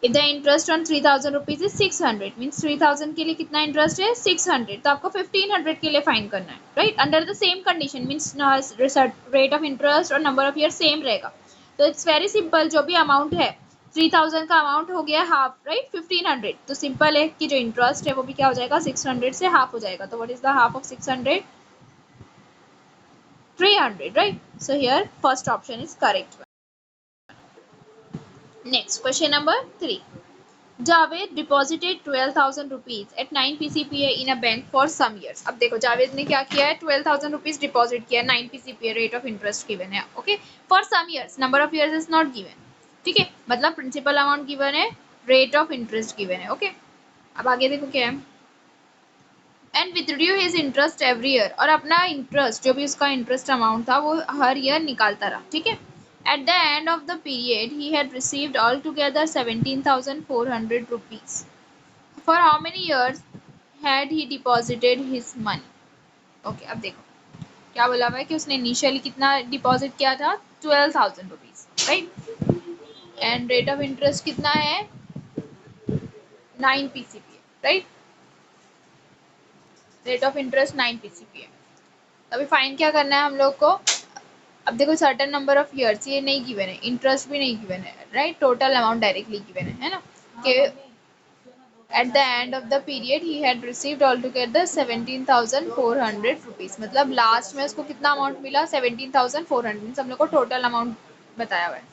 If the interest on 3000 rupees is 600 means 3000 के लिए कितना इंटरेस्ट है 600, तो आपको 1500 के लिए फाइन करना है, right, under the same condition means rate of interest और नंबर ऑफ ईयर सेम रहेगा। तो इट्स वेरी सिंपल, जो भी अमाउंट है 3000 का अमाउंट हो गया हाफ, राइट, 1500, तो सिंपल है कि जो इंटरेस्ट है वो भी क्या हो जाएगा 600 से हाफ हो जाएगा। तो what is the half of 600? 300, right. So here first option is correct. Next question number 3, Javed deposited 12,000 rupees at 9 PCPA in a bank for some years. अब देखो जावेद ने क्या किया है, 12,000 रुपीज डिपॉजिट किया है, 9 PCPA rate of interest given है, okay, for some years, number of years is not given, ठीक है, मतलब प्रिंसिपल अमाउंट गिवन है, रेट ऑफ इंटरेस्ट गिवन है, ओके। अब आगे देखो क्या है, and withdrew his interest every year, और अपना इंटरेस्ट जो भी उसका इंटरेस्ट अमाउंट था वो हर ईयर निकालता रहा, ठीक है। At the end of the period, he had received altogether 17,400 rupees. For how many years had he deposited his money? Okay, अब देखो क्या बोला हुआ है कि उसने इनिशियली कितना डिपॉजिट किया था 12,000 rupees, right, and rate of interest कितना है 9 PCP, right, rate of interest 9 PCP है। अभी फाइन क्या करना है हम लोग को, अब देखो सर्टेन नंबर ऑफ ईयर्स ये नहीं गिवन है, इंटरेस्ट भी नहीं गिवन है, right, total amount directly given है ना, कि at the end of the period he had received altogether 17,400 rupees, मतलब लास्ट में उसको कितना अमाउंट मिला 17,400, हम लोग को टोटल अमाउंट बताया हुआ है,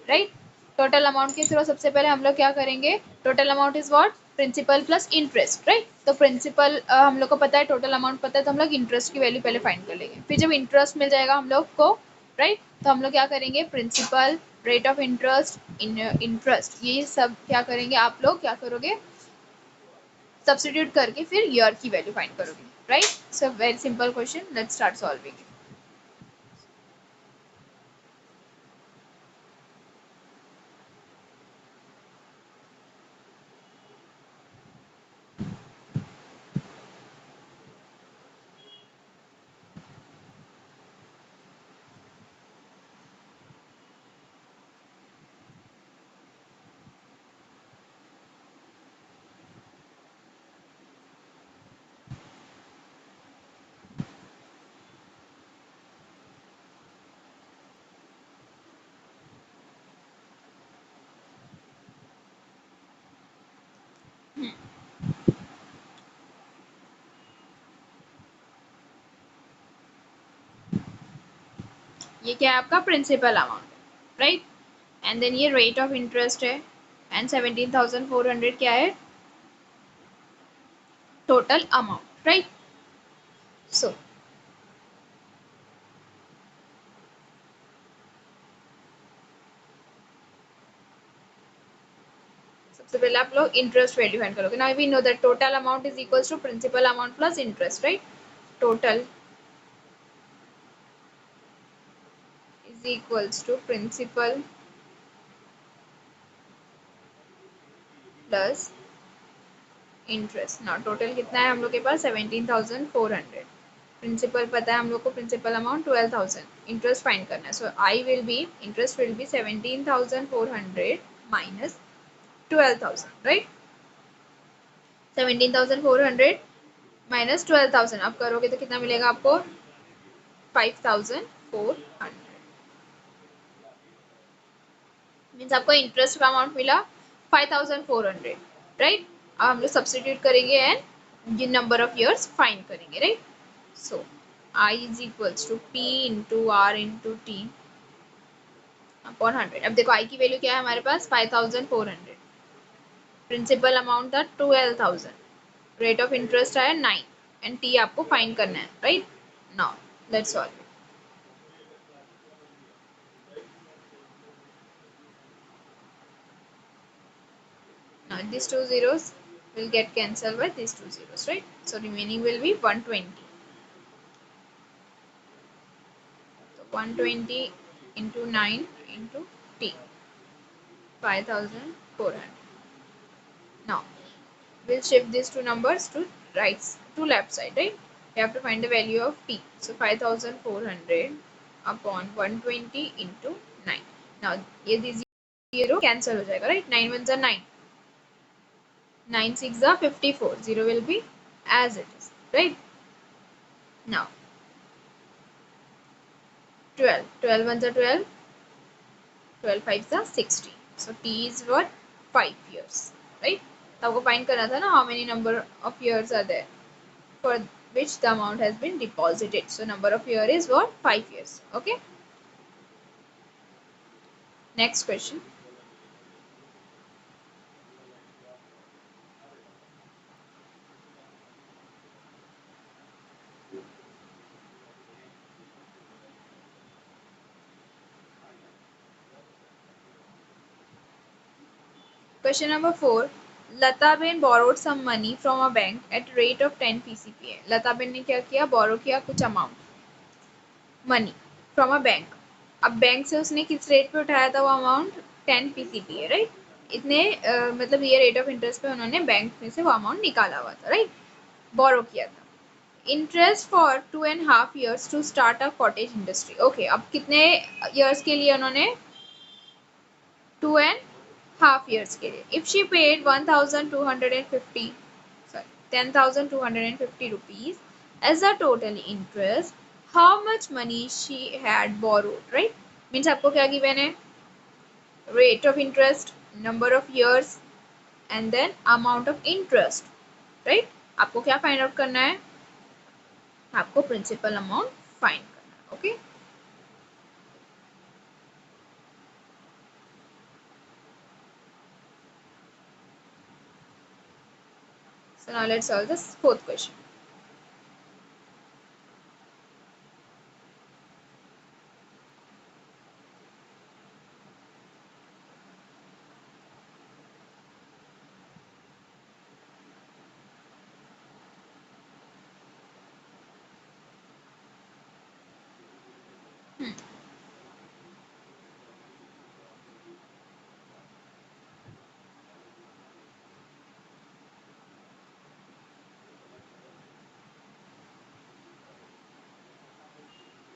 राइट। टोटल अमाउंट के थ्रू सबसे पहले हम लोग क्या करेंगे, total amount is what, principal plus interest, right, तो प्रिंसिपल हम लोग को पता है, टोटल अमाउंट पता है, तो हम लोग इंटरेस्ट की वैल्यू पहले फाइंड कर लेंगे, फिर जब इंटरेस्ट मिल जाएगा हम लोग को, राइट, तो हम लोग क्या करेंगे principal, rate of interest, interest, ये सब क्या करेंगे, आप लोग क्या करोगे सब्स्टिट्यूट करके फिर ईयर की वैल्यू फाइंड करोगे, right. So very simple question, let's start solving. ये क्या है आपका principal amount, right, and then ये रेट ऑफ इंटरेस्ट है, एंड 17,400 क्या है टोटल अमाउंट, राइट। सो सबसे पहले आप लोग इंटरेस्ट वैल्यू फाइंड करोगे, now we know that total amount is equals to principal amount plus interest, right, total is equals to principal plus interest. ना total कितना है हम लोग के पास 17,400, प्रिंसिपल पता है हम लोग को, प्रिंसिपल अमाउंट 12,000, इंटरेस्ट फाइंड करना है, so I will be interest will be 17,400 minus 12,000, right, 17,400 minus 12,000 आप करोगे तो कितना मिलेगा आपको 5,400, मीन्स आपको इंटरेस्ट का अमाउंट मिला 5,400, राइट। अब हम लोग सब्सटीट्यूट करेंगे एंड ये नंबर ऑफ ईयर्स फाइंड करेंगे, right. So I is equals to P into R into T upon 100। अब देखो I की वैल्यू क्या है हमारे पास 5,400, प्रिंसिपल अमाउंट था 12,000, रेट ऑफ इंटरेस्ट आया 9 एंड T आपको फाइंड करना है, right. Now let's solve. Now these two zeros will get cancelled by these two zeros, right? So remaining will be 120. So 120 into 9 into T, 5,400. Now we'll shift these two numbers to left side, right? We have to find the value of T. So 5,400 upon 120 into 9. Now ये these 0 cancel हो जाएगा, right. 9 1 9, 9 6 54, 0 will be as it is, right. Now 12, 12 1 12, 12 5 16, so t is what, 5 years, right. तो आपको find करना था ना, how many number of years are there for which the amount has been deposited. So number of year is what, 5 years. Okay, next question. Question number 4. Lata Ben borrowed some money from a bank at rate of 10 PCPA. Lata Ben ने क्या किया, borrow किया कुछ amount money from a bank. अब bank से उसने किस rate पे उठाया था वो अमाउंट, 10 PCPA, राइट. इतने मतलब ये रेट ऑफ इंटरेस्ट पे उन्होंने बैंक में से वो अमाउंट निकाला हुआ था, राइट. बोरो किया था. Interest for 2.5 years to start a cottage industry. Okay, अब कितने ईयर्स के लिए उन्होंने, 2.5 years के लिए. If she paid 1250, sorry, 10,250 rupees as a total interest, how much money she had borrowed, right. Means आपको क्या गिवन है, rate of interest, number of years and then amount of interest, right. आपको क्या find out करना है, आपको principal amount find करना है. Okay, so now let's solve this fourth question.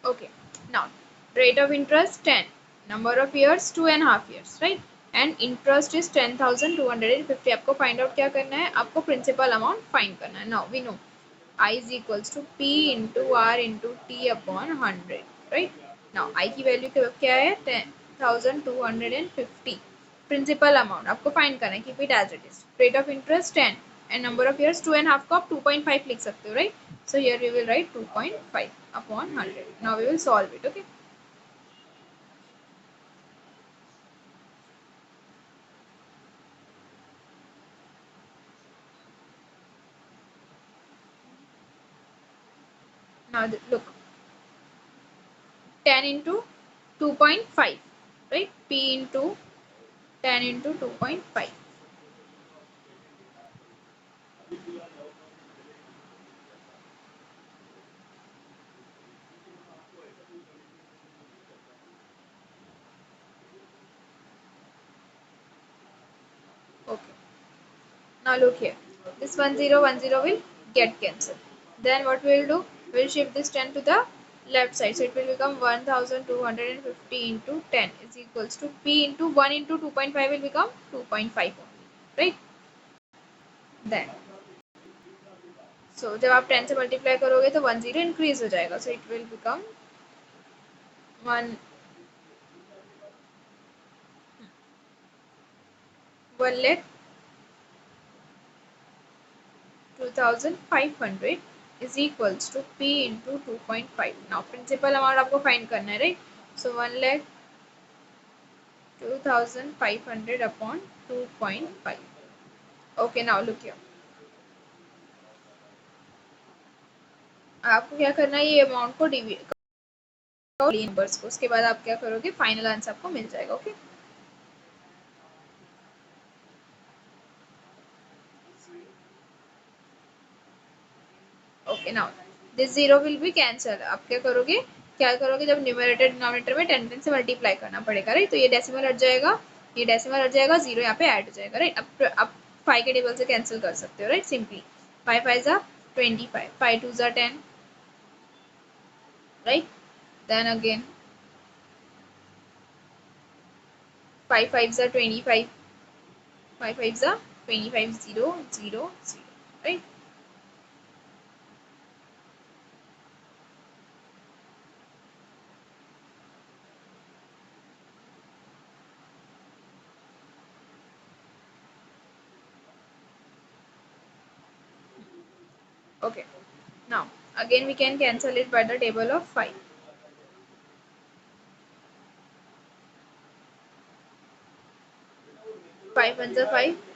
Okay, now rate of interest 10, number of years 2.5 years, right, and interest is 10,250. आपको find out क्या करना है, आपको principal amount find करना है. Now we know I is equals to P into R into T upon 100, right. Now I की value क्या है, 10,250. प्रिंसिपल अमाउंट आपको फाइंड करना है, keep it as it is. Rate of interest 10 and number of years 2.5 को आप 2.5 लिख सकते हो, right. So here we will write 2.5 upon 100. Now we will solve it. Okay, now look, 10 into 2.5, right. P into 10 into 2.5. Okay, now look here, this 1010 will get cancelled. Then what we will do, we will shift this 10 to the left side, so it will become 1250 into 10 is equals to P into 1 into 2.5 will become 2.5 only, right. Then so जब आप 10 से multiply करोगे तो 10 increase हो जाएगा, so it will become 1,02,500 is equals to P into 2.5. Now principal amount आपको find करना है, right. So 1,02,500 upon 2.5. Okay, now look here. आपको क्या करना है, ये अमाउंट को डिवाइड नंबर्स को, उसके बाद आप क्या करोगे, फाइनल आंसर आपको मिल जाएगा. Okay, okay. Now this zero will be cancel. आप क्या करोगे, जब न्यूमरेटर डिनोमिनेटर में 10 से मल्टीप्लाई करना पड़ेगा, राइट. तो ये डेसिमल हट जाएगा, ये डेसिमल हट जाएगा, जीरो यहाँ पे ऐड हो जाएगा, राइट. अब आप 5 के टेबल से कैंसिल कर सकते हो, राइट. सिंपली 5 5 जा 25, 5 2 जा 10, right. Then again 5 fives are 25. 5 fives are 25, 0, 0, 0. Right? Okay. Now, again we can cancel it by the table of 5. 5 ones are 5.